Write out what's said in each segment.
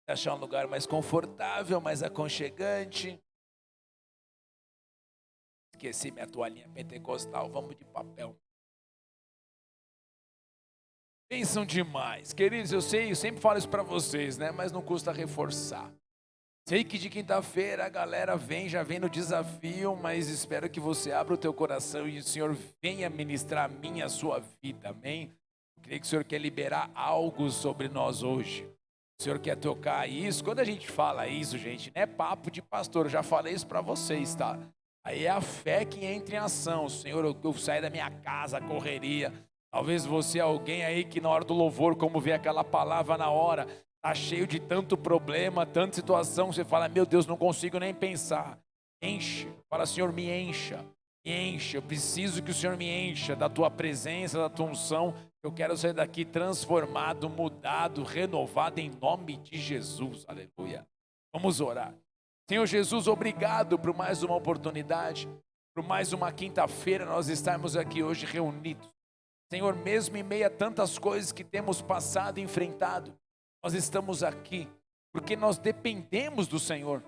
Achar um lugar mais confortável, mais aconchegante. Esqueci minha toalhinha pentecostal, vamos de papel. Pensam demais. Queridos, eu sempre falo isso para vocês, né? Mas não custa reforçar. Sei que de quinta-feira a galera já vem no desafio, mas espero que você abra o teu coração e o Senhor venha ministrar a minha, a sua vida, amém? Creio que o Senhor quer liberar algo sobre nós hoje. O Senhor quer tocar isso. Quando a gente fala isso, gente, não é papo de pastor, eu já falei isso para vocês, tá? Aí é a fé que entra em ação. Senhor, eu saio da minha casa, correria. Talvez você é alguém aí que na hora do louvor, como vê aquela palavra na hora, tá cheio de tanto problema, tanta situação, você fala, meu Deus, não consigo nem pensar. Enche, fala, Senhor, me encha, eu preciso que o Senhor me encha da tua presença, da tua unção. Eu quero sair daqui transformado, mudado, renovado em nome de Jesus, aleluia. Vamos orar. Senhor Jesus, obrigado por mais uma oportunidade, por mais uma quinta-feira nós estarmos aqui hoje reunidos. Senhor, mesmo em meio a tantas coisas que temos passado e enfrentado, nós estamos aqui porque nós dependemos do Senhor,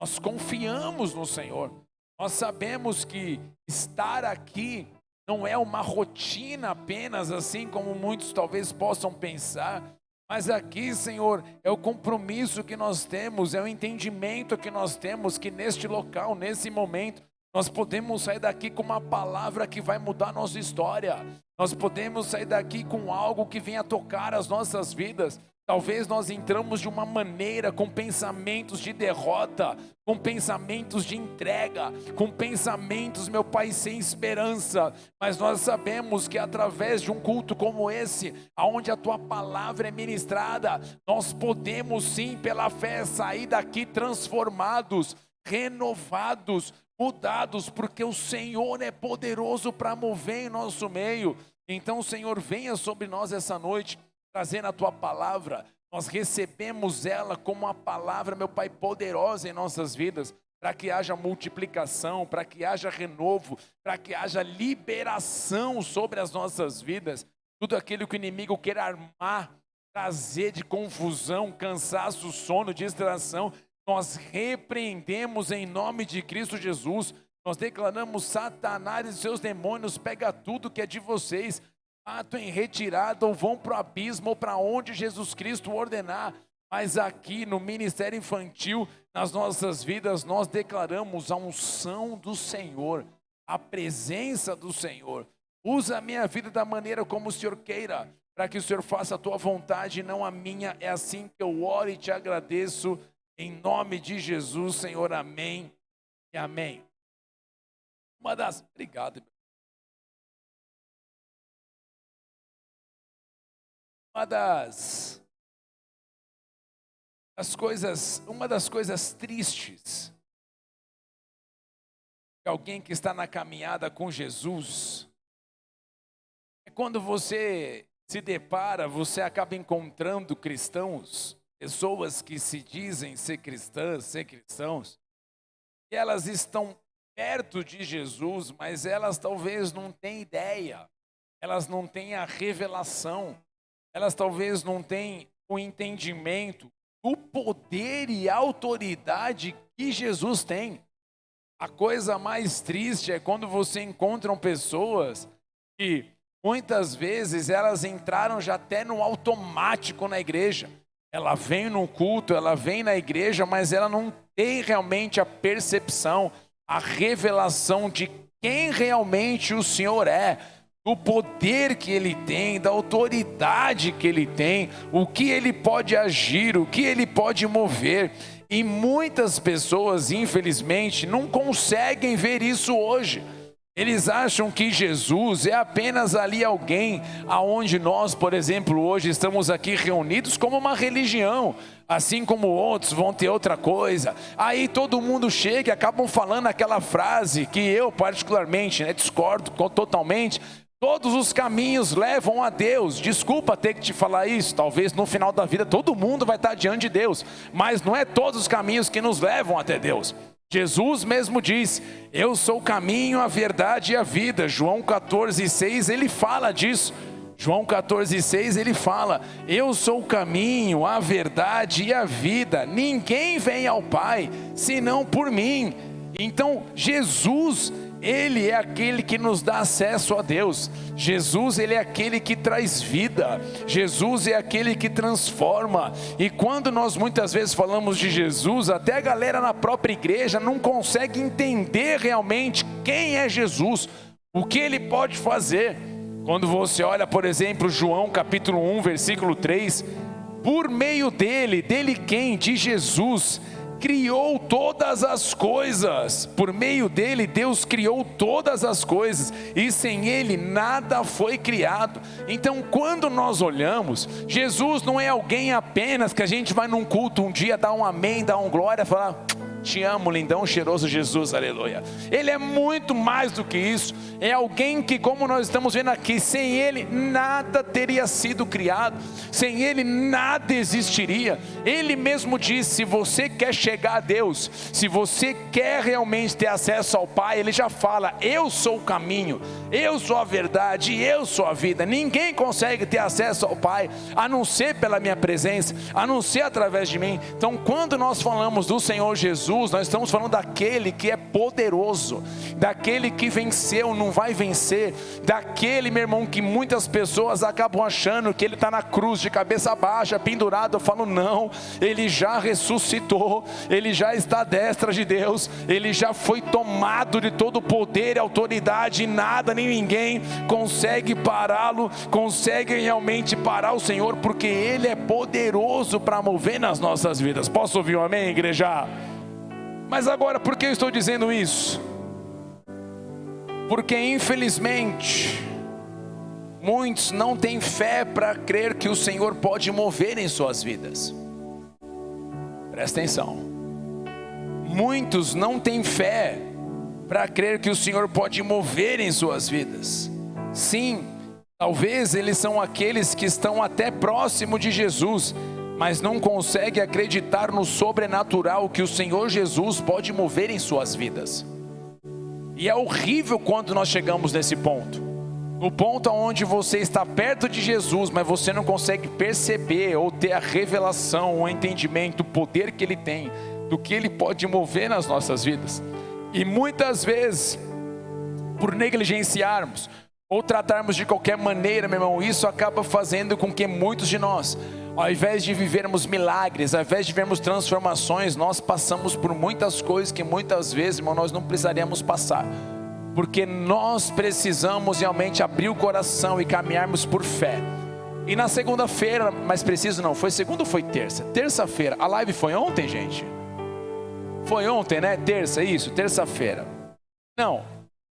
nós confiamos no Senhor, nós sabemos que estar aqui não é uma rotina apenas, assim como muitos talvez possam pensar, mas aqui, Senhor, é o compromisso que nós temos, é o entendimento que nós temos que neste local, nesse momento, nós podemos sair daqui com uma palavra que vai mudar a nossa história. Nós podemos sair daqui com algo que venha tocar as nossas vidas. Talvez nós entramos de uma maneira com pensamentos de derrota, com pensamentos de entrega, com pensamentos, meu Pai, sem esperança. Mas nós sabemos que através de um culto como esse, onde a Tua palavra é ministrada, nós podemos sim, pela fé, sair daqui transformados, renovados, mudados, porque o Senhor é poderoso para mover em nosso meio. Então, Senhor, venha sobre nós essa noite, trazendo a Tua palavra. Nós recebemos ela como uma palavra, meu Pai, poderosa em nossas vidas, para que haja multiplicação, para que haja renovo, para que haja liberação sobre as nossas vidas. Tudo aquilo que o inimigo quer armar, trazer de confusão, cansaço, sono, distração, nós repreendemos em nome de Cristo Jesus. Nós declaramos: Satanás e seus demônios, pega tudo que é de vocês, matam em retirada ou vão para o abismo ou para onde Jesus Cristo ordenar. Mas aqui no ministério infantil, nas nossas vidas, nós declaramos a unção do Senhor, a presença do Senhor. Usa a minha vida da maneira como o Senhor queira, para que o Senhor faça a Tua vontade e não a minha. É assim que eu oro e te agradeço. Em nome de Jesus, Senhor, amém e amém. Obrigado. Uma das coisas tristes de alguém que está na caminhada com Jesus é quando você se depara, você acaba encontrando cristãos, pessoas que se dizem ser cristãs, ser cristãos, e elas estão perto de Jesus, mas elas talvez não tenham ideia, elas não têm a revelação, elas talvez não tenham o entendimento do poder e autoridade que Jesus tem. A coisa mais triste é quando você encontra pessoas que muitas vezes elas entraram já até no automático na igreja. Ela vem no culto, ela vem na igreja, mas ela não tem realmente a percepção, a revelação de quem realmente o Senhor é, do poder que Ele tem, da autoridade que Ele tem, o que Ele pode agir, o que Ele pode mover. E muitas pessoas, infelizmente, não conseguem ver isso hoje. Eles acham que Jesus é apenas ali alguém aonde nós, por exemplo, hoje estamos aqui reunidos como uma religião, assim como outros vão ter outra coisa. Aí todo mundo chega e acabam falando aquela frase que eu particularmente, discordo totalmente. Todos os caminhos levam a Deus. Desculpa ter que te falar isso, talvez no final da vida todo mundo vai estar diante de Deus, mas não é todos os caminhos que nos levam até Deus. Jesus mesmo diz: eu sou o caminho, a verdade e a vida. João 14,6, ele fala disso. João 14,6 ele fala: eu sou o caminho, a verdade e a vida, ninguém vem ao Pai senão por mim. Então Jesus, Ele é aquele que nos dá acesso a Deus. Jesus, Ele é aquele que traz vida. Jesus é aquele que transforma. E quando nós muitas vezes falamos de Jesus, até a galera na própria igreja não consegue entender realmente quem é Jesus, o que Ele pode fazer. Quando você olha, por exemplo, João capítulo 1, versículo 3, por meio dele quem? De Jesus, criou todas as coisas. Por meio dele Deus criou todas as coisas, e sem ele nada foi criado. Então quando nós olhamos, Jesus não é alguém apenas que a gente vai num culto um dia, dar um amém, dar um glória, falar: te amo, lindão, cheiroso Jesus, aleluia. Ele é muito mais do que isso. É alguém que, como nós estamos vendo aqui, sem Ele nada teria sido criado, sem Ele nada existiria. Ele mesmo disse: se você quer chegar a Deus, se você quer realmente ter acesso ao Pai, Ele já fala: eu sou o caminho, eu sou a verdade, eu sou a vida. Ninguém consegue ter acesso ao Pai, a não ser pela minha presença, a não ser através de mim. Então quando nós falamos do Senhor Jesus, nós estamos falando daquele que é poderoso, daquele que venceu, não vai vencer, daquele, meu irmão, que muitas pessoas acabam achando que ele está na cruz de cabeça baixa, pendurado. Eu falo: não, ele já ressuscitou, ele já está à destra de Deus, ele já foi tomado de todo o poder e autoridade, e nada nem ninguém consegue pará-lo, consegue realmente parar o Senhor, porque ele é poderoso para mover nas nossas vidas. Posso ouvir um amém, igreja? Mas agora, por que eu estou dizendo isso? Porque infelizmente muitos não têm fé para crer que o Senhor pode mover em suas vidas. Presta atenção. Muitos não têm fé para crer que o Senhor pode mover em suas vidas. Sim, talvez eles são aqueles que estão até próximo de Jesus, mas não consegue acreditar no sobrenatural que o Senhor Jesus pode mover em suas vidas. E é horrível quando nós chegamos nesse ponto, no ponto onde você está perto de Jesus, mas você não consegue perceber ou ter a revelação, o entendimento, o poder que Ele tem, do que Ele pode mover nas nossas vidas. E muitas vezes, por negligenciarmos ou tratarmos de qualquer maneira, meu irmão, isso acaba fazendo com que muitos de nós, ao invés de vivermos milagres, ao invés de vivermos transformações, nós passamos por muitas coisas que muitas vezes, irmão, nós não precisaríamos passar, porque nós precisamos realmente abrir o coração e caminharmos por fé. E na segunda-feira, mais preciso não, foi segunda ou foi terça? Terça-feira, a live foi ontem, gente? Foi ontem, né? Terça, isso, terça-feira. Não,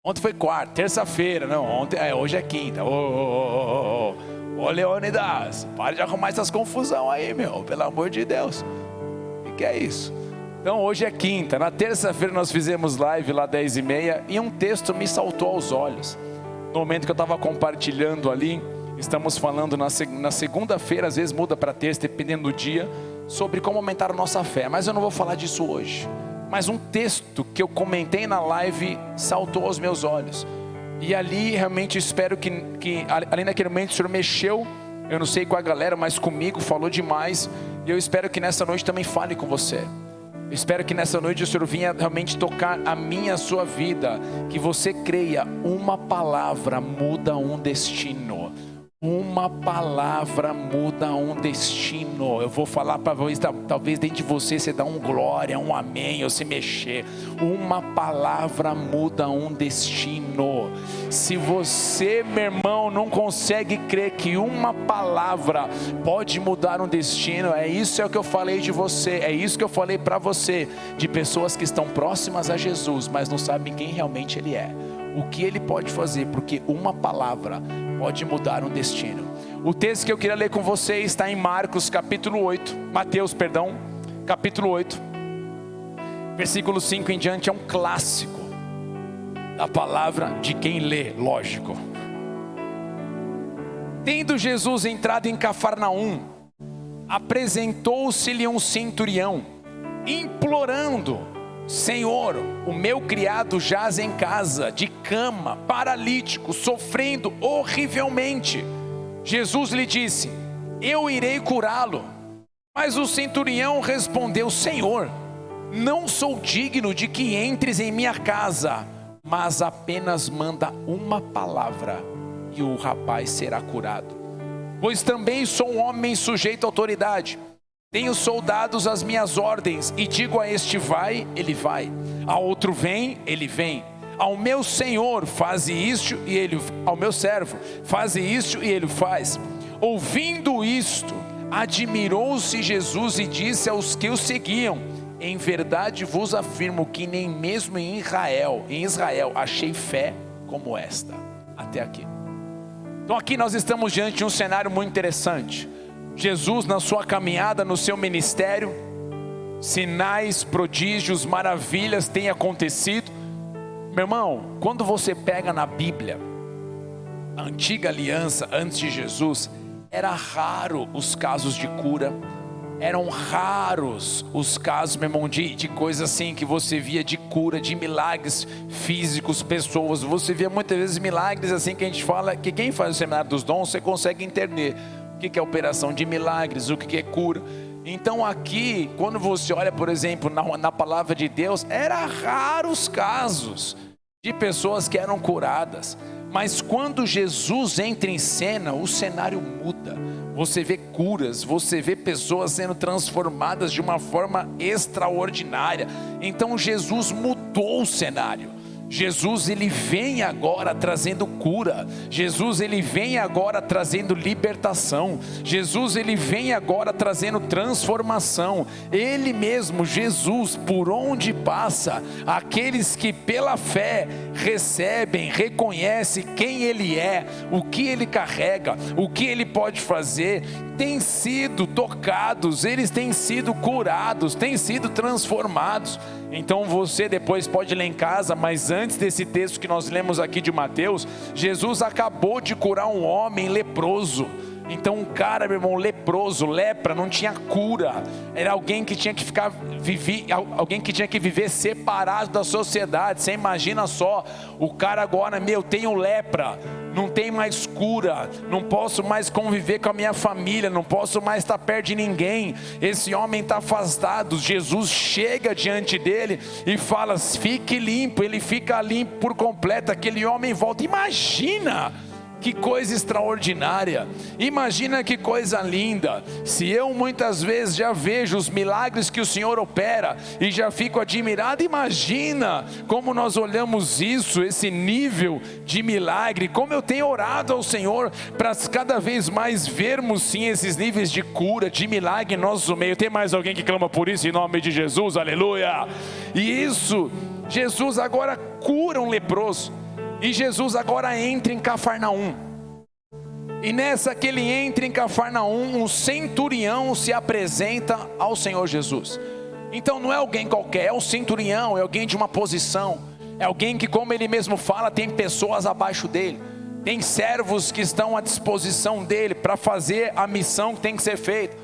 ontem foi quarta, terça-feira, não, ontem, hoje é quinta. Ô Leônidas, para de arrumar essas confusão aí, meu, pelo amor de Deus. O que é isso? Então hoje é quinta, na terça-feira nós fizemos live lá 10h30, e um texto me saltou aos olhos. No momento que eu estava compartilhando ali, estamos falando na segunda-feira, às vezes muda para terça, dependendo do dia, sobre como aumentar a nossa fé. Mas eu não vou falar disso hoje. Mas um texto que eu comentei na live saltou aos meus olhos. E ali realmente espero que além daquele momento o Senhor mexeu, eu não sei com a galera, mas comigo falou demais. E eu espero que nessa noite também fale com você. Eu espero que nessa noite o Senhor venha realmente tocar a minha, a sua vida. Que você creia, uma palavra muda um destino. Uma palavra muda um destino. Eu vou falar para vocês, talvez dentro de você dá um glória, um amém, ou se mexer. Uma palavra muda um destino. Se você, meu irmão, não consegue crer que uma palavra pode mudar um destino, isso é o que eu falei de você, é isso que eu falei para você, de pessoas que estão próximas a Jesus, mas não sabem quem realmente Ele é, o que Ele pode fazer, porque uma palavra pode mudar um destino. O texto que eu queria ler com você está em Mateus capítulo 8, versículo 5 em diante. É um clássico da palavra de quem lê, lógico. Tendo Jesus entrado em Cafarnaum, apresentou-se-lhe um centurião, implorando: Senhor, o meu criado jaz em casa, de cama, paralítico, sofrendo horrivelmente. Jesus lhe disse: eu irei curá-lo. Mas o centurião respondeu: Senhor, não sou digno de que entres em minha casa, mas apenas manda uma palavra e o rapaz será curado. Pois também sou um homem sujeito à autoridade. Tenho soldados às minhas ordens, e digo a este vai, ele vai. A outro vem, ele vem. Ao meu senhor faze isto e ele, ao meu servo faze isto e ele faz. Ouvindo isto, admirou-se Jesus e disse aos que o seguiam: em verdade vos afirmo que nem mesmo em Israel achei fé como esta. Até aqui. Então aqui nós estamos diante de um cenário muito interessante. Jesus, na sua caminhada, no seu ministério, sinais, prodígios, maravilhas têm acontecido. Meu irmão, quando você pega na Bíblia, a antiga aliança antes de Jesus, era raro os casos de cura, eram raros os casos, meu irmão, de coisas assim que você via de cura, de milagres físicos, pessoas. Você via muitas vezes milagres assim que a gente fala, que quem faz o seminário dos dons, você consegue entender o que é operação de milagres, o que é cura. Então aqui, quando você olha, por exemplo, na palavra de Deus, era raros casos de pessoas que eram curadas. Mas quando Jesus entra em cena, o cenário muda. Você vê curas, você vê pessoas sendo transformadas de uma forma extraordinária. Então Jesus mudou o cenário. Jesus, ele vem agora trazendo cura. Jesus, ele vem agora trazendo libertação. Jesus, ele vem agora trazendo transformação. Ele mesmo, Jesus, por onde passa, aqueles que pela fé recebem, reconhecem quem ele é, o que ele carrega, o que ele pode fazer, têm sido tocados, eles têm sido curados, têm sido transformados. Então você depois pode ler em casa, mas antes desse texto que nós lemos aqui de Mateus, Jesus acabou de curar um homem leproso. Então um cara, meu irmão, leproso, lepra, não tinha cura, era alguém que tinha que alguém que tinha que viver separado da sociedade. Você imagina só, o cara agora, tenho lepra, não tem mais cura, não posso mais conviver com a minha família, não posso mais estar perto de ninguém, esse homem está afastado. Jesus chega diante dele e fala: fique limpo. Ele fica limpo por completo, aquele homem volta. Imagina que coisa extraordinária, imagina que coisa linda. Se eu muitas vezes já vejo os milagres que o Senhor opera e já fico admirado, imagina como nós olhamos isso, esse nível de milagre, como eu tenho orado ao Senhor para cada vez mais vermos sim esses níveis de cura, de milagre em nosso meio. Tem mais alguém que clama por isso em nome de Jesus? Aleluia! E isso, Jesus agora cura um leproso. E Jesus agora entra em Cafarnaum. E nessa que ele entra em Cafarnaum, um centurião se apresenta ao Senhor Jesus. Então não é alguém qualquer, é um centurião, é alguém de uma posição, é alguém que, como ele mesmo fala, tem pessoas abaixo dele, tem servos que estão à disposição dele para fazer a missão que tem que ser feita.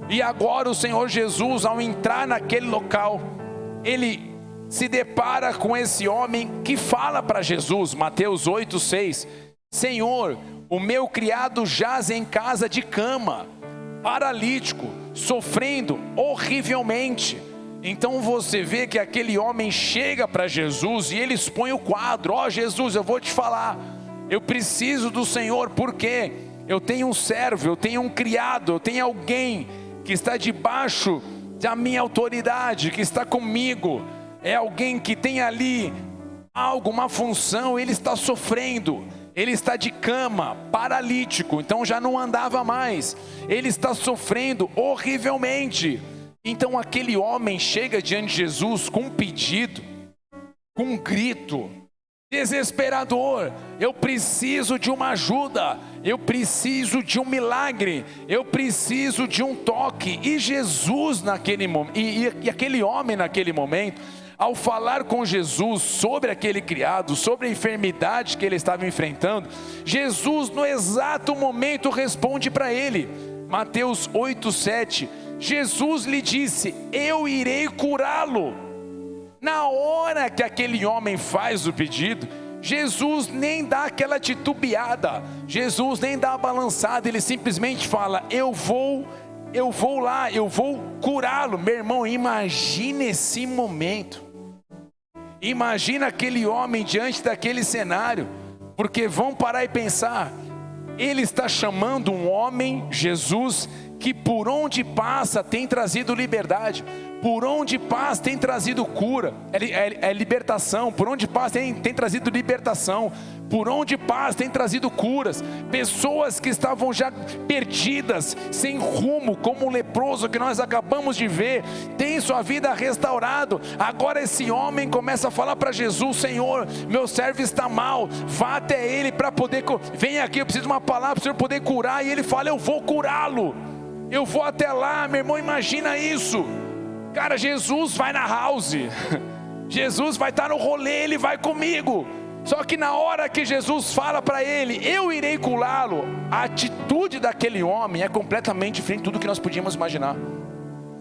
E agora o Senhor Jesus, ao entrar naquele local, ele se depara com esse homem que fala para Jesus, Mateus 8:6, Senhor, o meu criado jaz em casa de cama, paralítico, sofrendo horrivelmente. Então você vê que aquele homem chega para Jesus e ele expõe o quadro: ó Jesus, eu vou te falar, eu preciso do Senhor, porque eu tenho um servo, eu tenho um criado, eu tenho alguém que está debaixo da minha autoridade, que está comigo. É alguém que tem ali algo, uma função, ele está sofrendo, ele está de cama, paralítico, então já não andava mais, ele está sofrendo horrivelmente. Então aquele homem chega diante de Jesus com um pedido, com um grito desesperador: eu preciso de uma ajuda, eu preciso de um milagre, eu preciso de um toque. E Jesus naquele momento, e aquele homem naquele momento, ao falar com Jesus sobre aquele criado, sobre a enfermidade que ele estava enfrentando, Jesus no exato momento responde para ele. Mateus 8:7, Jesus lhe disse: eu irei curá-lo. Na hora que aquele homem faz o pedido, Jesus nem dá aquela titubeada, Jesus nem dá a balançada, ele simplesmente fala: eu vou lá, eu vou curá-lo. Meu irmão, imagina esse momento, imagina aquele homem diante daquele cenário, porque vão parar e pensar, ele está chamando um homem, Jesus, que por onde passa tem trazido liberdade, por onde passa tem trazido cura, é libertação, por onde passa tem trazido libertação, por onde passa tem trazido curas. Pessoas que estavam já perdidas, sem rumo, como o leproso que nós acabamos de ver, tem sua vida restaurado. Agora esse homem começa a falar para Jesus: Senhor, meu servo está mal, vá até ele para poder, vem aqui, eu preciso de uma palavra para o Senhor poder curar. E ele fala: eu vou curá-lo, eu vou até lá. Meu irmão, imagina isso. Cara, Jesus vai na house, Jesus vai estar no rolê, ele vai comigo. Só que na hora que Jesus fala para ele: eu irei curá-lo, a atitude daquele homem é completamente diferente de tudo que nós podíamos imaginar.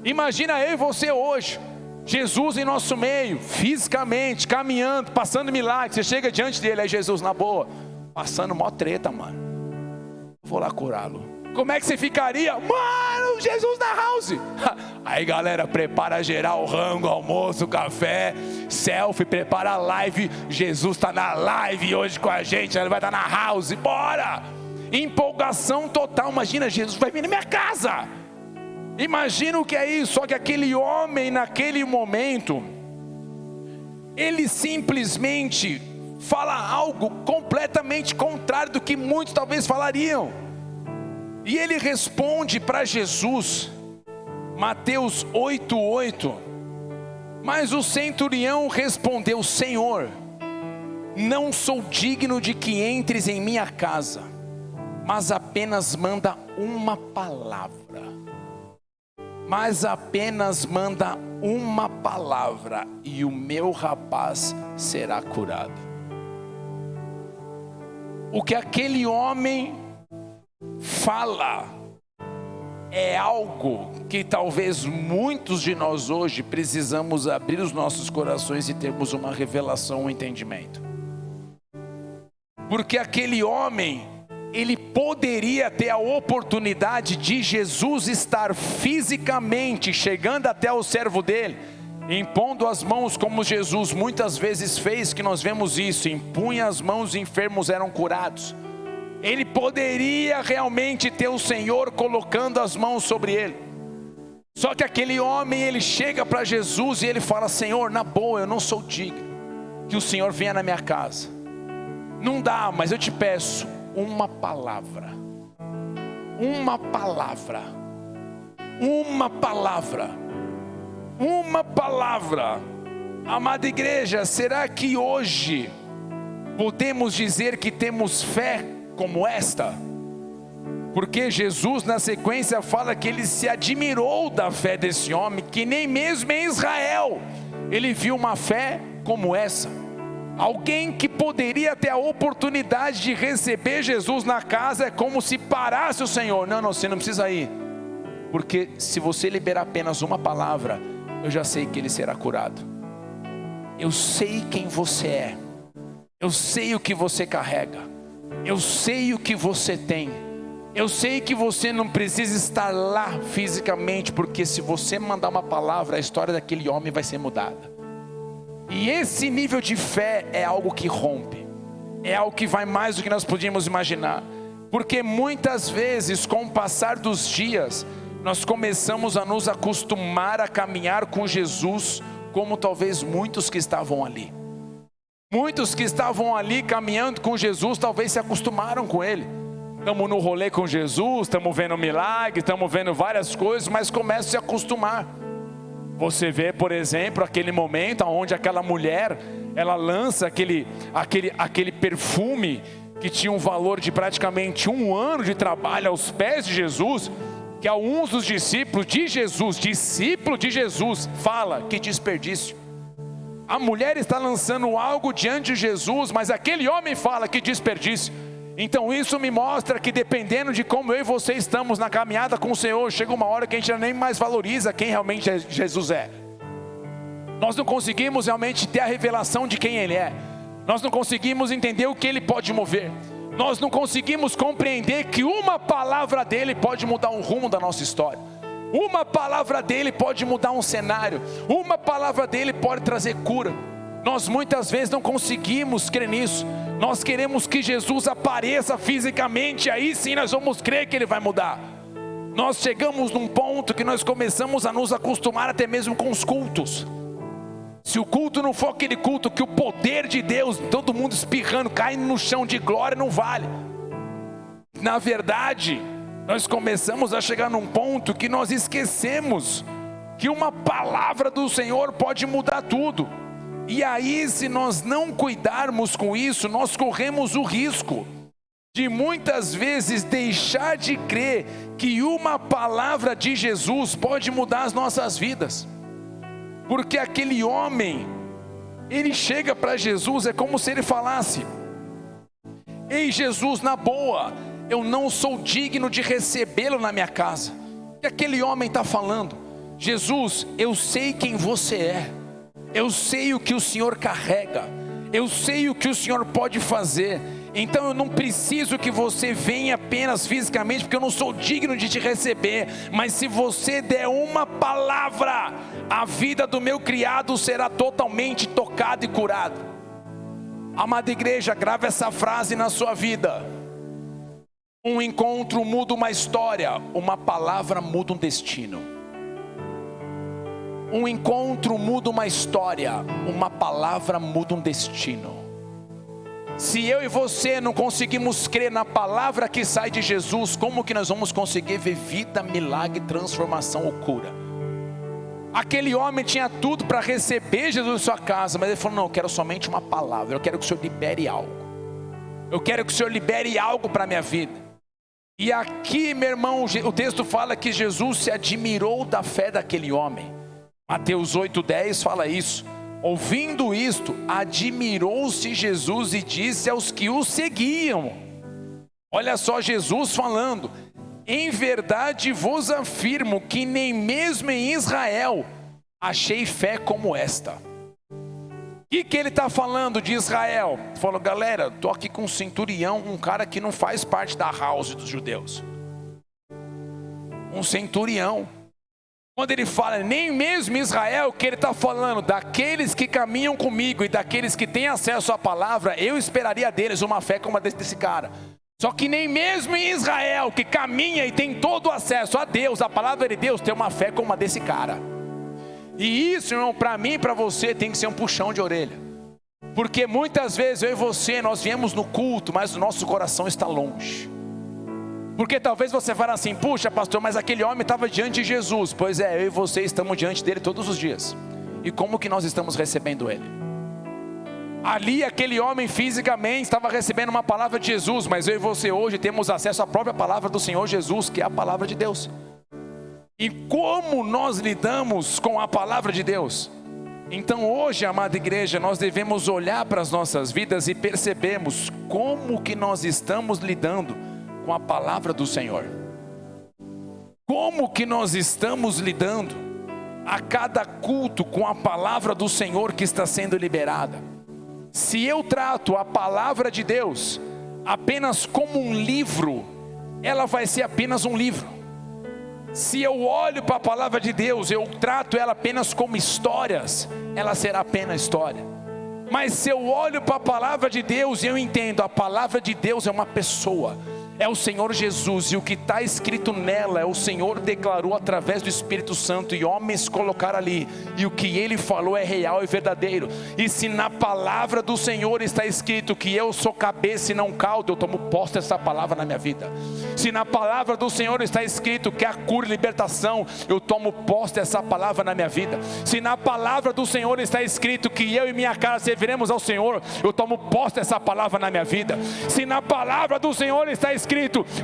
Imagina eu e você hoje, Jesus em nosso meio, fisicamente, caminhando, passando milagres. Você chega diante dele, aí Jesus, na boa, passando mó treta, mano, vou lá curá-lo. Como é que você ficaria? Mano, Jesus na house. Aí galera, prepara geral, rango, almoço, café, selfie, prepara a live. Jesus está na live hoje com a gente, ele vai estar na house, bora. Empolgação total, imagina, Jesus vai vir na minha casa. Imagina o que é isso. Só que aquele homem naquele momento, ele simplesmente fala algo completamente contrário do que muitos talvez falariam. E ele responde para Jesus, Mateus 8:8, mas o centurião respondeu: Senhor, não sou digno de que entres em minha casa, mas apenas manda uma palavra. Mas apenas manda uma palavra e o meu rapaz será curado. O que aquele homem fala é algo que talvez muitos de nós hoje precisamos abrir os nossos corações e termos uma revelação, um entendimento. Porque aquele homem, ele poderia ter a oportunidade de Jesus estar fisicamente chegando até o servo dele, impondo as mãos, como Jesus muitas vezes fez, que nós vemos isso, impunha as mãos e enfermos eram curados. Ele poderia realmente ter o Senhor colocando as mãos sobre ele. Só que aquele homem, ele chega para Jesus e ele fala: Senhor, na boa, eu não sou digno que o Senhor venha na minha casa. Não dá, mas eu te peço uma palavra. Uma palavra. Uma palavra. Uma palavra. Amada igreja, será que hoje podemos dizer que temos fé como esta? Porque Jesus na sequência fala que ele se admirou da fé desse homem, que nem mesmo em Israel ele viu uma fé como essa. Alguém que poderia ter a oportunidade de receber Jesus na casa, é como se parasse o Senhor: não, você não precisa ir, porque se você liberar apenas uma palavra, eu já sei que ele será curado. Eu sei quem você é, eu sei o que você carrega, eu sei o que você tem, eu sei que você não precisa estar lá fisicamente, porque se você mandar uma palavra, a história daquele homem vai ser mudada. E esse nível de fé é algo que rompe, é algo que vai mais do que nós podíamos imaginar. Porque muitas vezes, com o passar dos dias, nós começamos a nos acostumar a caminhar com Jesus, como talvez muitos que estavam ali. Muitos que estavam ali caminhando com Jesus, talvez se acostumaram com ele. Estamos no rolê com Jesus, estamos vendo milagre, estamos vendo várias coisas, mas começam a se acostumar. Você vê, por exemplo, aquele momento onde aquela mulher, ela lança aquele perfume que tinha um valor de praticamente 1 ano de trabalho aos pés de Jesus, que alguns dos discípulos de Jesus, fala: que desperdício. A mulher está lançando algo diante de Jesus, mas aquele homem fala: que desperdício. Então isso me mostra que dependendo de como eu e você estamos na caminhada com o Senhor, chega uma hora que a gente nem mais valoriza quem realmente Jesus é. Nós não conseguimos realmente ter a revelação de quem Ele é. Nós não conseguimos entender o que Ele pode mover. Nós não conseguimos compreender que uma palavra dEle pode mudar o rumo da nossa história. Uma palavra dEle pode mudar um cenário. Uma palavra dEle pode trazer cura. Nós muitas vezes não conseguimos crer nisso. Nós queremos que Jesus apareça fisicamente, aí sim nós vamos crer que Ele vai mudar. Nós chegamos num ponto que nós começamos a nos acostumar até mesmo com os cultos. Se o culto não for aquele culto que o poder de Deus, todo mundo espirrando, cai no chão de glória, não vale. Na verdade, nós começamos a chegar num ponto que nós esquecemos que uma palavra do Senhor pode mudar tudo. E aí, se nós não cuidarmos com isso, nós corremos o risco de muitas vezes deixar de crer que uma palavra de Jesus pode mudar as nossas vidas. Porque aquele homem, ele chega para Jesus, é como se ele falasse: ei Jesus, na boa, eu não sou digno de recebê-lo na minha casa. O que aquele homem está falando? Jesus, eu sei quem você é. Eu sei o que o Senhor carrega. Eu sei o que o Senhor pode fazer. Então eu não preciso que você venha apenas fisicamente, porque eu não sou digno de te receber. Mas se você der uma palavra, a vida do meu criado será totalmente tocada e curada. Amada igreja, grave essa frase na sua vida. Um encontro muda uma história, uma palavra muda um destino. Um encontro muda uma história, uma palavra muda um destino. Se eu e você não conseguimos crer na palavra que sai de Jesus, como que nós vamos conseguir ver vida, milagre, transformação ou cura? Aquele homem tinha tudo para receber Jesus em sua casa, mas ele falou: não, eu quero somente uma palavra, eu quero que o Senhor libere algo. Eu quero que o Senhor libere algo para a minha vida. E aqui, meu irmão, o texto fala que Jesus se admirou da fé daquele homem. Mateus 8:10 fala isso. Ouvindo isto, admirou-se Jesus e disse aos que o seguiam. Olha só Jesus falando: em verdade vos afirmo que nem mesmo em Israel achei fé como esta. O que ele está falando de Israel? Falou: galera, estou aqui com um centurião, um cara que não faz parte da house dos judeus. Um centurião. Quando ele fala nem mesmo Israel, que ele está falando daqueles que caminham comigo e daqueles que têm acesso à palavra, eu esperaria deles uma fé como a desse cara. Só que nem mesmo em Israel, que caminha e tem todo o acesso a Deus, a palavra de Deus, tem uma fé como a desse cara. E isso, irmão, para mim e para você tem que ser um puxão de orelha. Porque muitas vezes eu e você, nós viemos no culto, mas o nosso coração está longe. Porque talvez você fale assim: puxa pastor, mas aquele homem estava diante de Jesus. Pois é, eu e você estamos diante dele todos os dias. E como que nós estamos recebendo ele? Ali aquele homem fisicamente estava recebendo uma palavra de Jesus, mas eu e você hoje temos acesso à própria palavra do Senhor Jesus, que é a palavra de Deus. E como nós lidamos com a palavra de Deus? Então hoje, amada igreja, nós devemos olhar para as nossas vidas e percebermos como que nós estamos lidando com a palavra do Senhor. Como que nós estamos lidando a cada culto com a palavra do Senhor que está sendo liberada? Se eu trato a palavra de Deus apenas como um livro, ela vai ser apenas um livro. Se eu olho para a palavra de Deus, eu trato ela apenas como histórias, ela será apenas história. Mas se eu olho para a palavra de Deus e eu entendo, a palavra de Deus é uma pessoa, é o Senhor Jesus, e o que está escrito nela é o Senhor declarou através do Espírito Santo, e homens colocaram ali, e o que ele falou é real e verdadeiro. E se na palavra do Senhor está escrito que eu sou cabeça e não cauda, eu tomo posse dessa palavra na minha vida. Se na palavra do Senhor está escrito que há cura e libertação, eu tomo posse dessa palavra na minha vida. Se na palavra do Senhor está escrito que eu e minha casa serviremos ao Senhor, eu tomo posse dessa palavra na minha vida. Se na palavra do Senhor está escrito,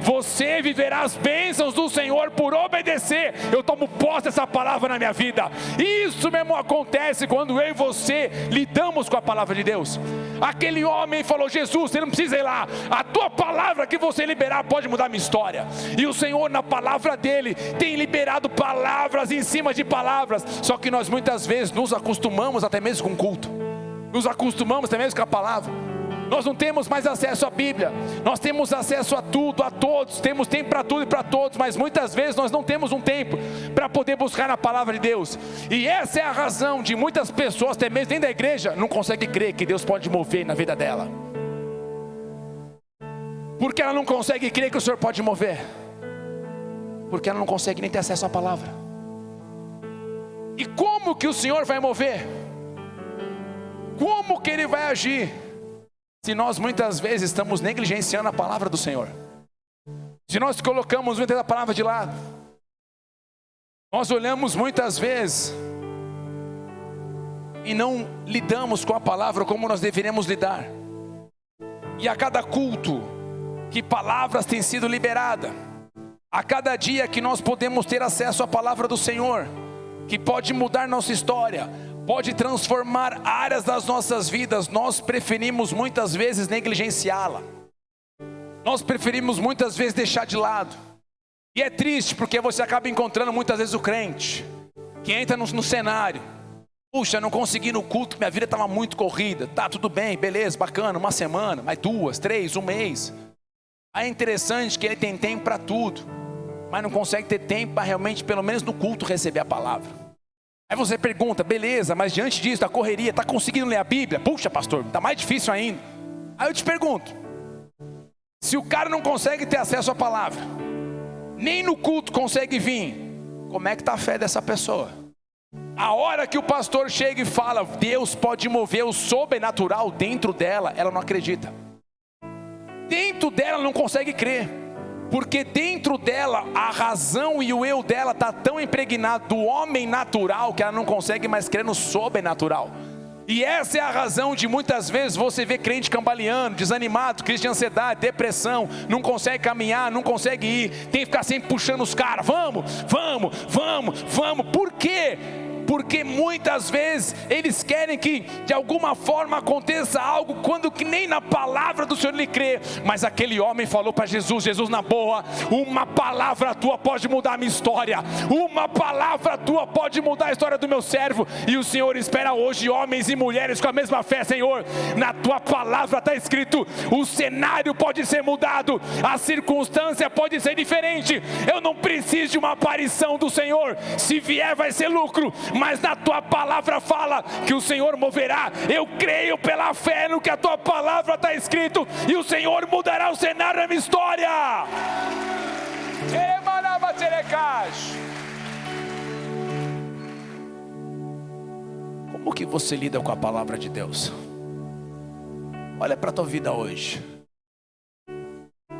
você viverá as bênçãos do Senhor por obedecer, eu tomo posse dessa palavra na minha vida. Isso mesmo acontece quando eu e você lidamos com a palavra de Deus. Aquele homem falou: Jesus, você não precisa ir lá, a tua palavra que você liberar pode mudar minha história. E o Senhor, na palavra dele, tem liberado palavras em cima de palavras. Só que nós muitas vezes nos acostumamos até mesmo com culto. nos acostumamos até mesmo com a palavra. Nós não temos mais acesso à Bíblia, nós temos acesso a tudo, a todos, temos tempo para tudo e para todos, mas muitas vezes nós não temos um tempo para poder buscar na palavra de Deus. E essa é a razão de muitas pessoas, até mesmo dentro da igreja, não conseguem crer que Deus pode mover na vida dela. Porque ela não consegue crer que o Senhor pode mover, porque ela não consegue nem ter acesso à palavra. E como que o Senhor vai mover? Como que Ele vai agir? Se nós muitas vezes estamos negligenciando a palavra do Senhor, se nós colocamos muitas vezes a palavra de lado, nós olhamos muitas vezes e não lidamos com a palavra como nós deveríamos lidar. E a cada culto que palavras têm sido liberadas, a cada dia que nós podemos ter acesso à palavra do Senhor, que pode mudar nossa história, pode transformar áreas das nossas vidas, nós preferimos muitas vezes negligenciá-la. Nós preferimos muitas vezes deixar de lado. E é triste porque você acaba encontrando muitas vezes o crente que entra no cenário: puxa, não consegui no culto, minha vida estava muito corrida. Tá, tudo bem, beleza, bacana, uma semana, mais 2, 3, um mês. Aí é interessante que ele tem tempo para tudo, mas não consegue ter tempo para realmente, pelo menos no culto, receber a palavra. Aí você pergunta: beleza, mas diante disso, da correria, está conseguindo ler a Bíblia? Puxa, pastor, está mais difícil ainda. Aí eu te pergunto: se o cara não consegue ter acesso à palavra, nem no culto consegue vir, como é que está a fé dessa pessoa? A hora que o pastor chega e fala, Deus pode mover o sobrenatural dentro dela, ela não acredita. Dentro dela ela não consegue crer. Porque dentro dela, a razão e o eu dela está tão impregnado do homem natural, que ela não consegue mais crer no sobrenatural. E essa é a razão de muitas vezes você vê crente cambaleando, desanimado, crise de ansiedade, depressão, não consegue caminhar, não consegue ir, tem que ficar sempre puxando os caras, vamos. Por quê? Porque muitas vezes eles querem que de alguma forma aconteça algo, quando que nem na palavra do Senhor ele crê. Mas aquele homem falou para Jesus: Jesus, na boa, uma palavra tua pode mudar a minha história, uma palavra tua pode mudar a história do meu servo. E o Senhor espera hoje homens e mulheres com a mesma fé. Senhor, na tua palavra está escrito: o cenário pode ser mudado, a circunstância pode ser diferente. Eu não preciso de uma aparição do Senhor, se vier vai ser lucro, mas na tua palavra fala que o Senhor moverá. Eu creio pela fé no que a tua palavra está escrito, e o Senhor mudará o cenário da minha história. Como que você lida com a palavra de Deus? Olha para a tua vida hoje.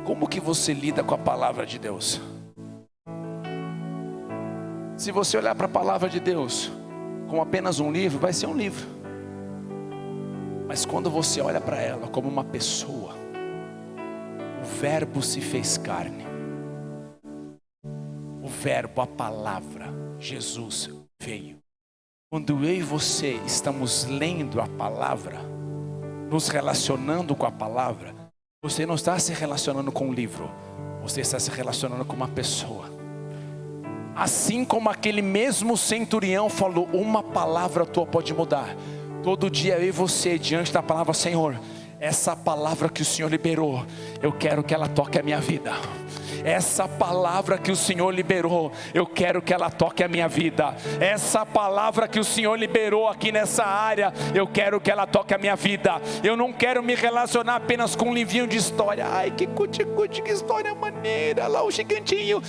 Como que você lida com a palavra de Deus? Se você olhar para a palavra de Deus como apenas um livro, vai ser um livro. Mas quando você olha para ela como uma pessoa, o verbo se fez carne. O verbo, a palavra, Jesus veio. Quando eu e você estamos lendo a palavra, nos relacionando com a palavra, você não está se relacionando com um livro, você está se relacionando com uma pessoa. Assim como aquele mesmo centurião falou: uma palavra tua pode mudar. Todo dia eu e você, diante da palavra: Senhor, essa palavra que o Senhor liberou, eu quero que ela toque a minha vida. Essa palavra que o Senhor liberou, eu quero que ela toque a minha vida. Essa palavra que o Senhor liberou aqui nessa área, eu quero que ela toque a minha vida. Eu não quero me relacionar apenas com um livrinho de história. Ai, que cuti-cuti, que história maneira. Olha lá o gigantinho,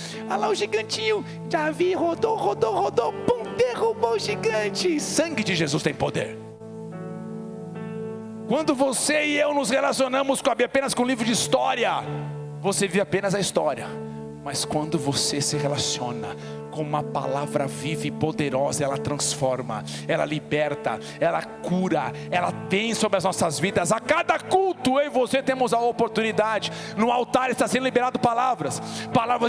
já vi, rodou, pum, derrubou o gigante. Sangue de Jesus tem poder. Quando você e eu nos relacionamos apenas com um livro de história, você vive apenas a história. Mas quando você se relaciona com uma palavra viva e poderosa, ela transforma, ela liberta, ela cura, ela vem sobre as nossas vidas. A cada culto eu e você temos a oportunidade, no altar está sendo liberado palavras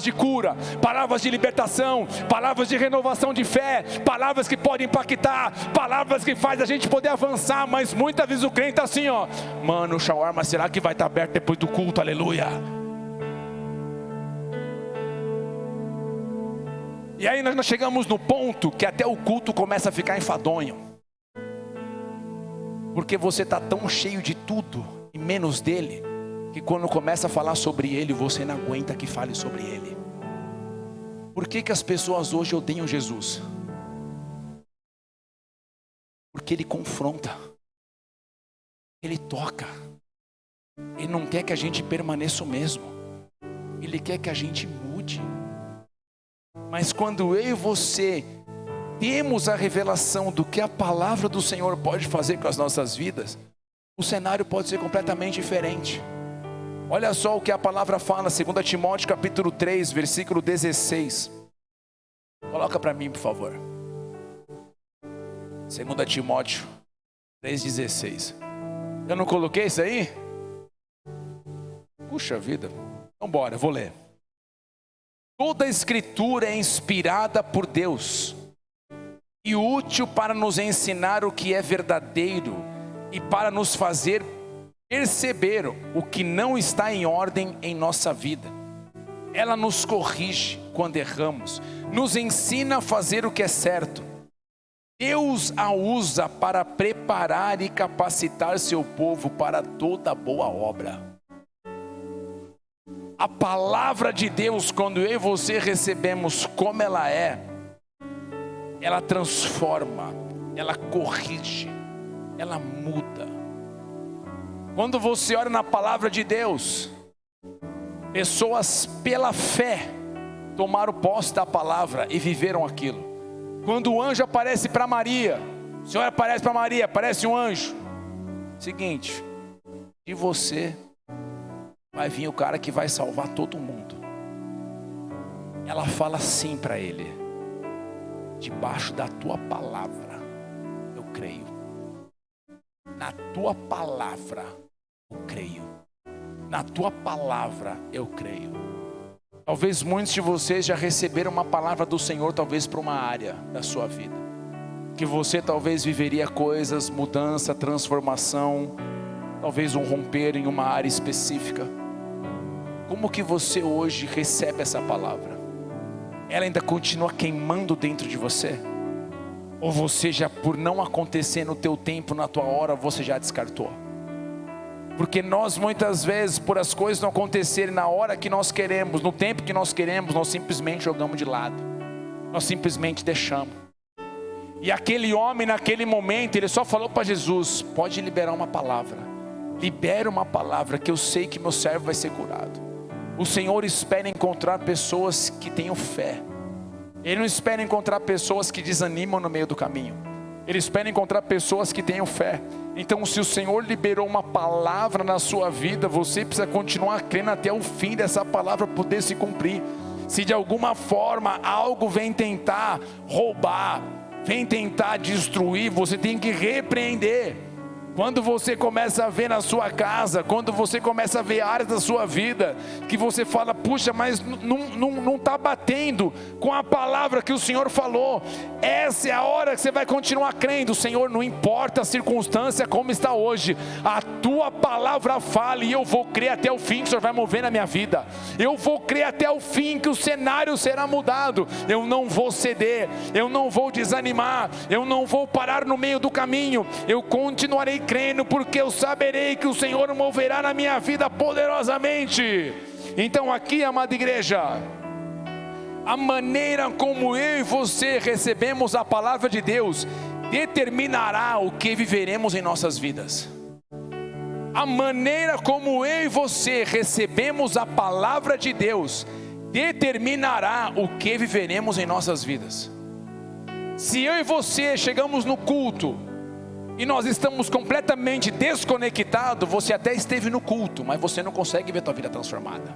de cura, palavras de libertação, palavras de renovação de fé, palavras que podem impactar, palavras que faz a gente poder avançar. Mas muitas vezes o crente está assim, ó: mano, o shawarma será que vai estar aberto depois do culto? Aleluia. E aí nós chegamos no ponto que até o culto começa a ficar enfadonho. Porque você está tão cheio de tudo e menos dele, que quando começa a falar sobre ele, você não aguenta que fale sobre ele. Por que as pessoas hoje odeiam Jesus? Porque ele confronta, ele toca, ele não quer que a gente permaneça o mesmo, ele quer que a gente mude. Mas quando eu e você temos a revelação do que a palavra do Senhor pode fazer com as nossas vidas, o cenário pode ser completamente diferente. Olha só o que a palavra fala, 2 Timóteo capítulo 3, versículo 16. Coloca para mim, por favor. 2 Timóteo 3,16. Eu não coloquei isso aí? Puxa vida. Então bora, eu vou ler. Toda a escritura é inspirada por Deus e útil para nos ensinar o que é verdadeiro e para nos fazer perceber o que não está em ordem em nossa vida. Ela nos corrige quando erramos, nos ensina a fazer o que é certo. Deus a usa para preparar e capacitar seu povo para toda boa obra. A palavra de Deus, quando eu e você recebemos como ela é, ela transforma, ela corrige, ela muda. Quando você olha na palavra de Deus, pessoas pela fé tomaram posse da palavra e viveram aquilo. Quando o anjo aparece para Maria, o Senhor aparece para Maria, aparece um anjo. Seguinte, e você vai vir o cara que vai salvar todo mundo. Ela fala assim para ele: debaixo da tua palavra eu creio. Na tua palavra eu creio. Na tua palavra eu creio. Talvez muitos de vocês já receberam uma palavra do Senhor, talvez para uma área da sua vida, que você talvez viveria coisas, mudança, transformação, talvez um romper em uma área específica. Como que você hoje recebe essa palavra? Ela ainda continua queimando dentro de você? Ou você já, por não acontecer no teu tempo, na tua hora, você já descartou? Porque nós muitas vezes, por as coisas não acontecerem na hora que nós queremos, no tempo que nós queremos, nós simplesmente jogamos de lado. Nós simplesmente deixamos. E aquele homem naquele momento, ele só falou para Jesus: pode liberar uma palavra. Libera uma palavra que eu sei que meu servo vai ser curado. O Senhor espera encontrar pessoas que tenham fé. Ele não espera encontrar pessoas que desanimam no meio do caminho. Ele espera encontrar pessoas que tenham fé. Então, se o Senhor liberou uma palavra na sua vida, você precisa continuar crendo até o fim dessa palavra poder se cumprir. Se de alguma forma algo vem tentar roubar, vem tentar destruir, você tem que repreender. Quando você começa a ver na sua casa, quando você começa a ver áreas da sua vida, que você fala: puxa, mas não está batendo com a palavra que o Senhor falou. Essa é a hora que você vai continuar crendo. Senhor, não importa a circunstância como está hoje, a tua palavra fala e eu vou crer até o fim que o Senhor vai mover na minha vida. Eu vou crer até o fim que o cenário será mudado. Eu não vou ceder, eu não vou desanimar, eu não vou parar no meio do caminho. Eu continuarei crendo, porque eu saberei que o Senhor moverá na minha vida poderosamente. Então aqui, amada igreja, a maneira como eu e você recebemos a palavra de Deus determinará o que viveremos em nossas vidas. A maneira como eu e você recebemos a palavra de Deus determinará o que viveremos em nossas vidas. Se eu e você chegamos no culto e nós estamos completamente desconectados, você até esteve no culto, mas você não consegue ver a tua vida transformada.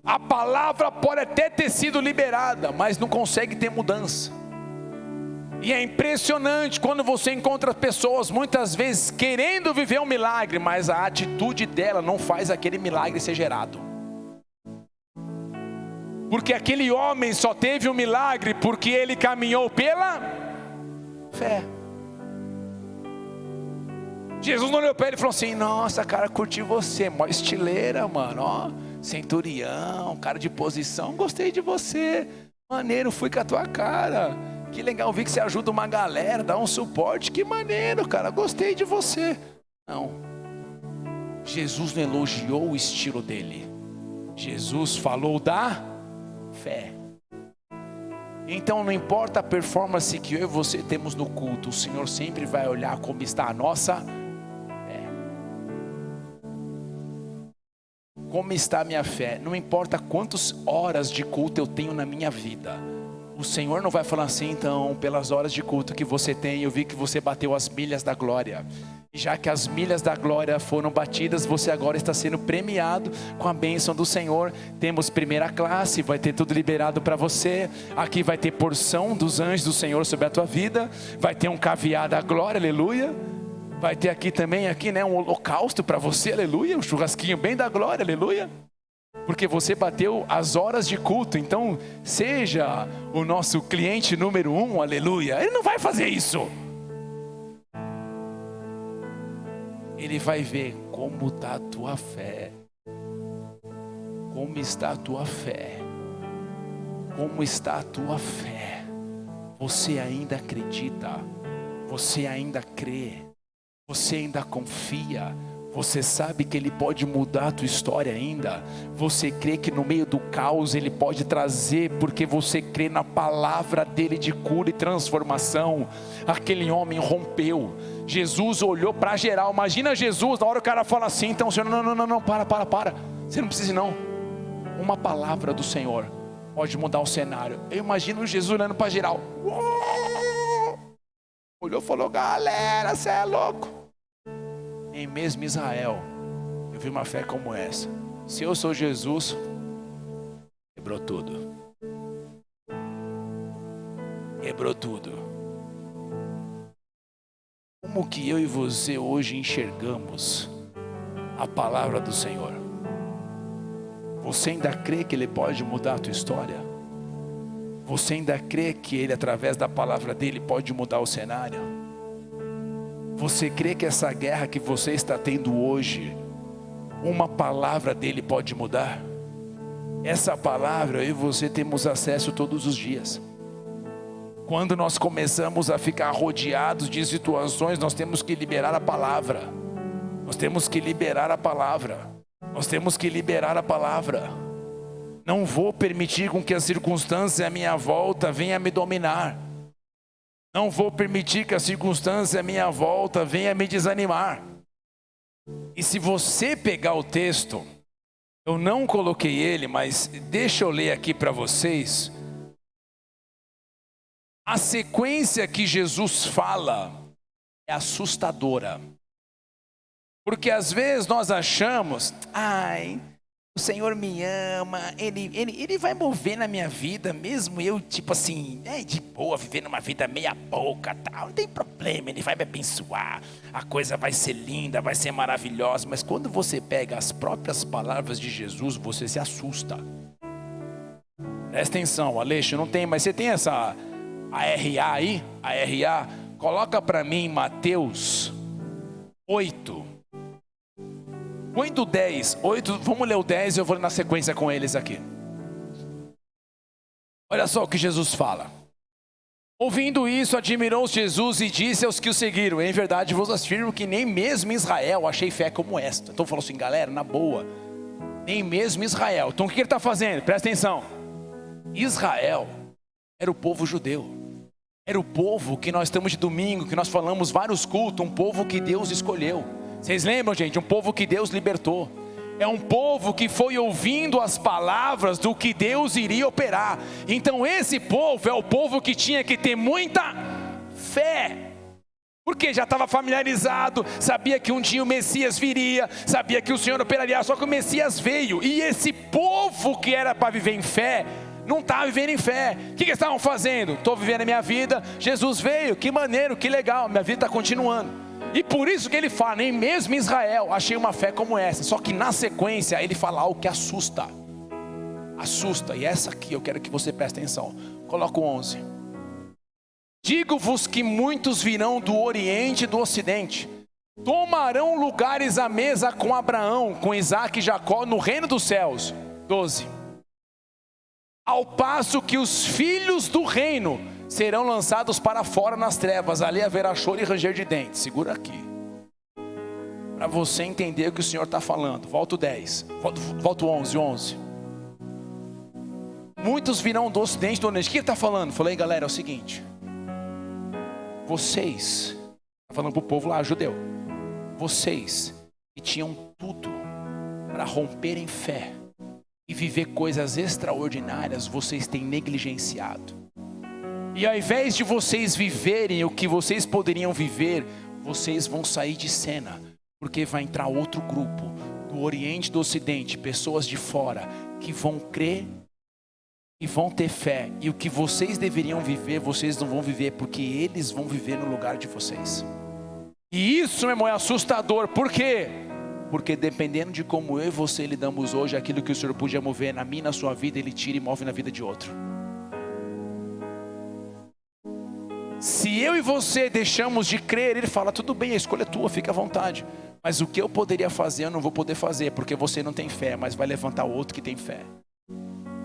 A palavra pode até ter sido liberada, mas não consegue ter mudança. E é impressionante quando você encontra pessoas muitas vezes querendo viver um milagre, mas a atitude dela não faz aquele milagre ser gerado. Porque aquele homem só teve um milagre porque ele caminhou pela fé. Jesus não olhou para ele e falou assim: nossa, cara, curti você, mó estileira, mano, ó, centurião, cara de posição, gostei de você, maneiro, fui com a tua cara. Que legal, vi que você ajuda uma galera, dá um suporte, que maneiro, cara, gostei de você. Não, Jesus não elogiou o estilo dele, Jesus falou da fé. Então não importa a performance que eu e você temos no culto, o Senhor sempre vai olhar como está a nossa fé. Como está a minha fé? Não importa quantas horas de culto eu tenho na minha vida, o Senhor não vai falar assim: então, pelas horas de culto que você tem, eu vi que você bateu as milhas da glória. E já que as milhas da glória foram batidas, você agora está sendo premiado com a bênção do Senhor. Temos primeira classe, vai ter tudo liberado para você. Aqui vai ter porção dos anjos do Senhor sobre a tua vida. Vai ter um caviar da glória, aleluia. Vai ter aqui também, um holocausto para você, aleluia. Um churrasquinho bem da glória, aleluia. Porque você bateu as horas de culto. Então seja o nosso cliente número 1, aleluia. Ele não vai fazer isso. Ele vai ver como está a tua fé. Como está a tua fé? Como está a tua fé? Você ainda acredita? Você ainda crê? Você ainda confia? Você sabe que Ele pode mudar a tua história ainda? Você crê que no meio do caos Ele pode trazer, porque você crê na palavra dEle de cura e transformação. Aquele homem rompeu. Jesus olhou para geral. Imagina Jesus, na hora o cara fala assim: então Senhor, não, para. Você não precisa não. Uma palavra do Senhor pode mudar o cenário. Eu imagino Jesus olhando para geral. Olhou e falou: galera, você é louco. Em mesmo Israel, eu vi uma fé como essa. Se eu sou Jesus, quebrou tudo. Quebrou tudo. Como que eu e você hoje enxergamos a palavra do Senhor? Você ainda crê que Ele pode mudar a tua história? Você ainda crê que Ele, através da palavra dEle, pode mudar o cenário? Você crê que essa guerra que você está tendo hoje, uma palavra dEle pode mudar? Essa palavra eu e você temos acesso todos os dias. Quando nós começamos a ficar rodeados de situações, nós temos que liberar a palavra. Nós temos que liberar a palavra. Nós temos que liberar a palavra. Não vou permitir com que as circunstâncias à minha volta venham me dominar. Não vou permitir que a circunstância à minha volta venha me desanimar. E se você pegar o texto, eu não coloquei ele, mas deixa eu ler aqui para vocês. A sequência que Jesus fala é assustadora. Porque às vezes nós achamos: o Senhor me ama, Ele vai mover na minha vida, mesmo eu, de boa, vivendo uma vida meia boca, tal, não tem problema, Ele vai me abençoar, a coisa vai ser linda, vai ser maravilhosa. Mas quando você pega as próprias palavras de Jesus, você se assusta. Presta atenção, Aleixo, não tem, mas você tem essa ARA aí? A RA, coloca para mim Mateus 8. Põe do 10, 8, vamos ler o 10 e eu vou na sequência com eles aqui. Olha só o que Jesus fala. Ouvindo isso, admirou-se Jesus e disse aos que o seguiram: em verdade vos afirmo que nem mesmo em Israel achei fé como esta. Então falou assim: galera, na boa, nem mesmo Israel. Então o que ele está fazendo? Presta atenção. Israel era o povo judeu. Era o povo que nós estamos de domingo, que nós falamos vários cultos, um povo que Deus escolheu. Vocês lembram, gente? Um povo que Deus libertou. É um povo que foi ouvindo as palavras do que Deus iria operar. Então esse povo é o povo que tinha que ter muita fé. Porque já estava familiarizado, sabia que um dia o Messias viria, sabia que o Senhor operaria, só que o Messias veio. E esse povo que era para viver em fé, não estava vivendo em fé. O que eles estavam fazendo? Estou vivendo a minha vida, Jesus veio, que maneiro, que legal, minha vida está continuando. E por isso que ele fala: nem mesmo em Israel achei uma fé como essa. Só que na sequência ele fala algo que assusta. Assusta, e essa aqui eu quero que você preste atenção. Coloca o 11. Digo-vos que muitos virão do Oriente e do Ocidente, tomarão lugares à mesa com Abraão, com Isaque e Jacó no reino dos céus. 12. Ao passo que os filhos do reino serão lançados para fora nas trevas, ali haverá choro e ranger de dentes. Segura aqui, para você entender o que o Senhor está falando. Volta o 10, volta o 11. Muitos virão do ocidente, do oriente. O que ele está falando? Falei, galera, é o seguinte: vocês, está falando para o povo lá, judeu, vocês que tinham tudo para romper em fé e viver coisas extraordinárias, vocês têm negligenciado. E ao invés de vocês viverem o que vocês poderiam viver, vocês vão sair de cena, porque vai entrar outro grupo, do Oriente e do Ocidente, pessoas de fora, que vão crer e vão ter fé. E o que vocês deveriam viver, vocês não vão viver, porque eles vão viver no lugar de vocês. E isso, meu irmão, é assustador. Por quê? Porque dependendo de como eu e você lidamos hoje, aquilo que o Senhor podia mover na minha, na sua vida, Ele tira e move na vida de outro. Se eu e você deixamos de crer, Ele fala, tudo bem, a escolha é tua, fica à vontade. Mas o que eu poderia fazer, eu não vou poder fazer, porque você não tem fé, mas vai levantar outro que tem fé.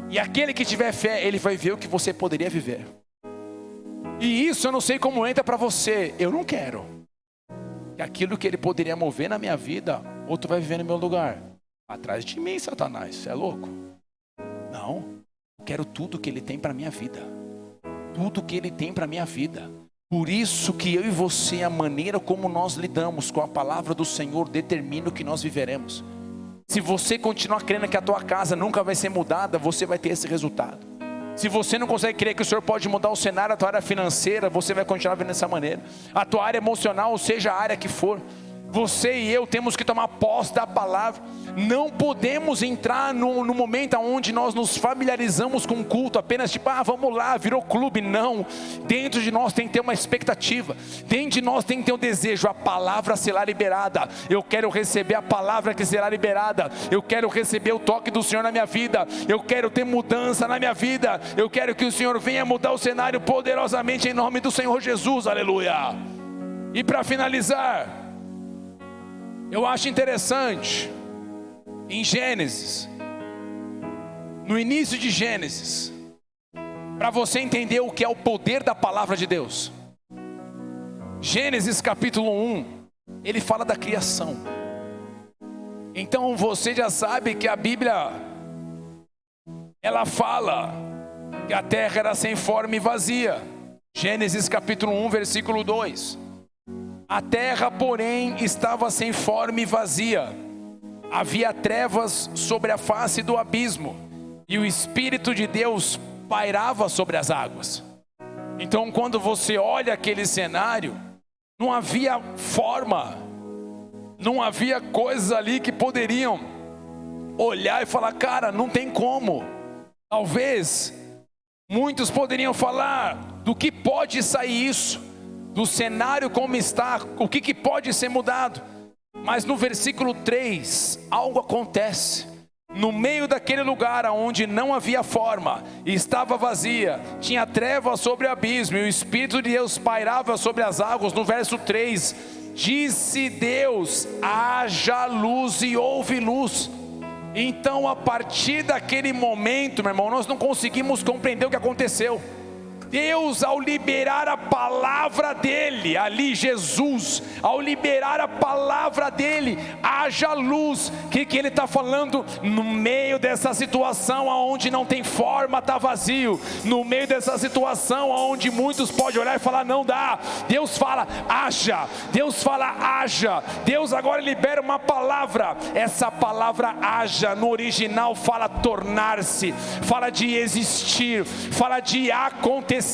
E aquele que tiver fé, ele vai ver o que você poderia viver. E isso eu não sei como entra para você. Eu não quero que aquilo que Ele poderia mover na minha vida, outro vai viver no meu lugar. Atrás de mim, Satanás, você é louco? Não, eu quero tudo que Ele tem para minha vida. Tudo que Ele tem para minha vida. Por isso que eu e você, a maneira como nós lidamos com a palavra do Senhor, determina o que nós viveremos. Se você continuar crendo que a tua casa nunca vai ser mudada, você vai ter esse resultado. Se você não consegue crer que o Senhor pode mudar o cenário, a tua área financeira, você vai continuar vendo dessa maneira. A tua área emocional, ou seja, a área que for, você e eu temos que tomar posse da palavra. Não podemos entrar no momento onde nós nos familiarizamos com o culto, apenas tipo, vamos lá, virou clube. Não, dentro de nós tem que ter uma expectativa, dentro de nós tem que ter um desejo, a palavra será liberada. Eu quero receber a palavra que será liberada. Eu quero receber o toque do Senhor na minha vida. Eu quero ter mudança na minha vida. Eu quero que o Senhor venha mudar o cenário poderosamente em nome do Senhor Jesus, aleluia. E para finalizar, eu acho interessante, em Gênesis, no início de Gênesis, para você entender o que é o poder da palavra de Deus. Gênesis capítulo 1, ele fala da criação. Então você já sabe que a Bíblia, ela fala que a terra era sem forma e vazia. Gênesis capítulo 1, versículo 2. A terra, porém, estava sem forma e vazia. Havia trevas sobre a face do abismo, e o Espírito de Deus pairava sobre as águas. Então, quando você olha aquele cenário, não havia forma, não havia coisas ali que poderiam olhar e falar, cara, não tem como. Talvez, muitos poderiam falar, do que pode sair isso? Do cenário como está, o que pode ser mudado? Mas no versículo 3, algo acontece. No meio daquele lugar onde não havia forma, estava vazia, tinha trevas sobre o abismo, e o Espírito de Deus pairava sobre as águas. No verso 3, disse Deus, haja luz, e houve luz. Então a partir daquele momento, meu irmão, nós não conseguimos compreender o que aconteceu. Deus, ao liberar a palavra dele, ali Jesus, ao liberar a palavra dele, haja luz. O que ele está falando? No meio dessa situação onde não tem forma, está vazio. No meio dessa situação onde muitos podem olhar e falar, não dá. Deus fala, haja. Deus fala, haja. Deus agora libera uma palavra. Essa palavra haja, no original fala tornar-se, fala de existir, fala de acontecer.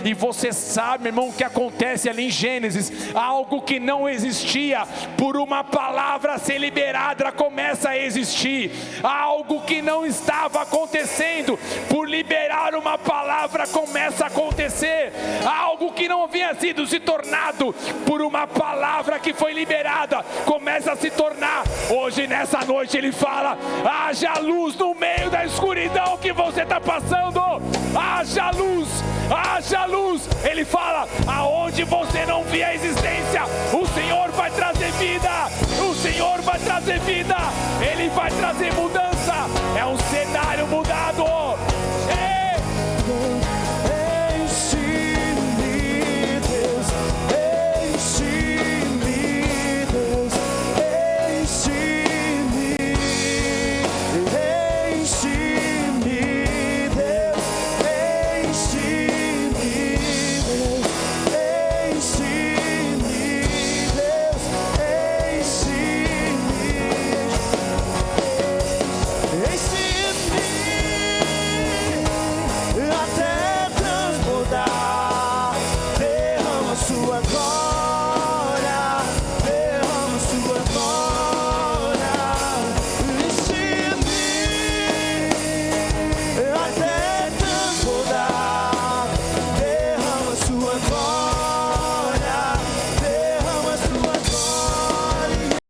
E você sabe, meu irmão, o que acontece ali em Gênesis? Algo que não existia, por uma palavra ser liberada, começa a existir. Algo que não estava acontecendo, por liberar uma palavra, começa a acontecer. Algo que não havia sido se tornado, por uma palavra que foi liberada, começa a se tornar. Hoje, nessa noite, ele fala, haja luz no meio da escuridão que você está passando. Haja luz, haja luz. Ele fala, aonde você não via a existência, o Senhor vai trazer vida. O Senhor vai trazer vida. Ele vai trazer mudança. É um cenário mudado.